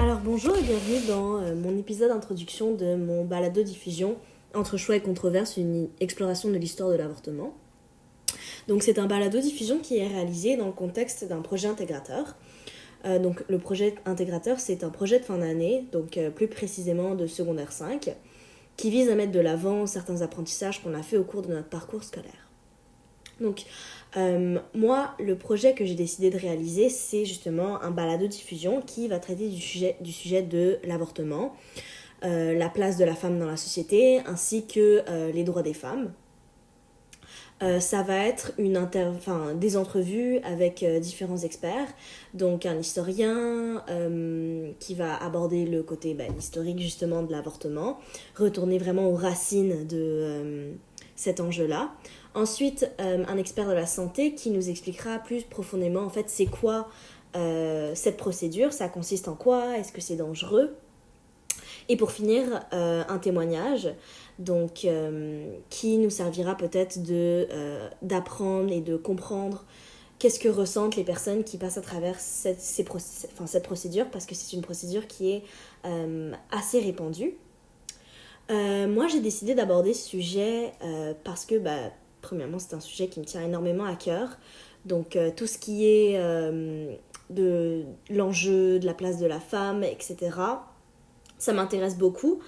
Alors bonjour et bienvenue dans mon épisode d'introduction de mon balado-diffusion Entre choix et controverses, une exploration de l'histoire de l'avortement. Donc c'est un balado-diffusion qui est réalisé dans le contexte d'un projet intégrateur. Donc le projet intégrateur, c'est un projet de fin d'année, donc plus précisément de secondaire 5, qui vise à mettre de l'avant certains apprentissages qu'on a fait au cours de notre parcours scolaire. Donc moi, le projet que j'ai décidé de réaliser, c'est justement un balado-diffusion qui va traiter du sujet de l'avortement, la place de la femme dans la société, ainsi que les droits des femmes. Ça va être des entrevues avec différents experts, donc un historien qui va aborder le côté historique justement de l'avortement, retourner vraiment aux racines de cet enjeu-là. Ensuite, un expert de la santé qui nous expliquera plus profondément en fait c'est quoi cette procédure, ça consiste en quoi, est-ce que c'est dangereux. Et pour finir, un témoignage donc, qui nous servira peut-être d'apprendre et de comprendre qu'est-ce que ressentent les personnes qui passent à travers cette procédure, parce que c'est une procédure qui est assez répandue. Moi, j'ai décidé d'aborder ce sujet parce que, premièrement, c'est un sujet qui me tient énormément à cœur. Donc, tout ce qui est de l'enjeu, de la place de la femme, etc., ça m'intéresse beaucoup.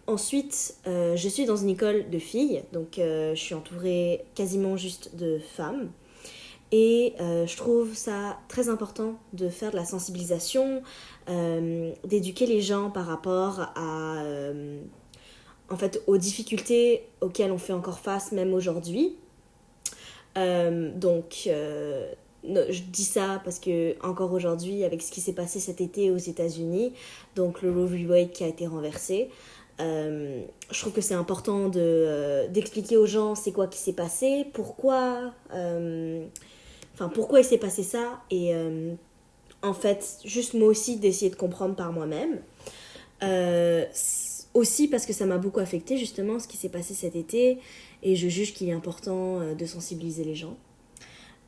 Ensuite, je suis dans une école de filles, donc je suis entourée quasiment juste de femmes. Et je trouve ça très important de faire de la sensibilisation, d'éduquer les gens par rapport aux difficultés auxquelles on fait encore face même aujourd'hui. Je dis ça parce que encore aujourd'hui, avec ce qui s'est passé cet été aux États-Unis, donc le Roe v. Wade qui a été renversé, je trouve que c'est important d'expliquer aux gens c'est quoi qui s'est passé, pourquoi il s'est passé ça, et en fait, juste moi aussi d'essayer de comprendre par moi-même. Aussi parce que ça m'a beaucoup affecté justement ce qui s'est passé cet été, et je juge qu'il est important de sensibiliser les gens.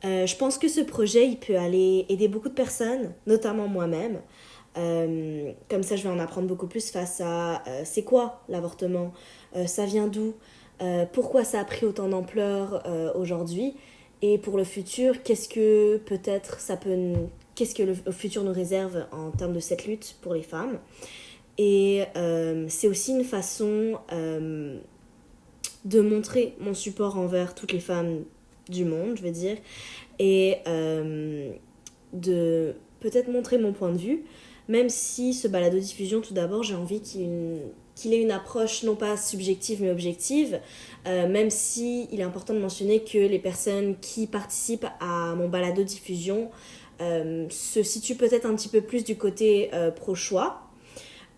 Je pense que ce projet, il peut aller aider beaucoup de personnes, notamment moi-même. Comme ça, je vais en apprendre beaucoup plus face à c'est quoi l'avortement, ça vient d'où, pourquoi ça a pris autant d'ampleur aujourd'hui, et pour le futur, qu'est-ce que le futur nous réserve en termes de cette lutte pour les femmes. Et c'est aussi une façon de montrer mon support envers toutes les femmes du monde, je veux dire, et de peut-être montrer mon point de vue, même si ce balado-diffusion, tout d'abord, j'ai envie qu'il ait une approche non pas subjective mais objective, même si il est important de mentionner que les personnes qui participent à mon balado-diffusion se situent peut-être un petit peu plus du côté pro-choix.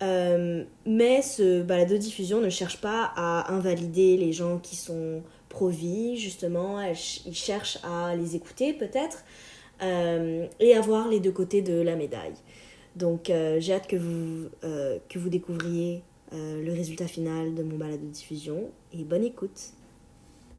Mais ce balado-diffusion ne cherche pas à invalider les gens qui sont pro-vie, justement. Il cherche à les écouter peut-être et à voir les deux côtés de la médaille. Donc j'ai hâte que vous découvriez le résultat final de mon balado-diffusion, et bonne écoute.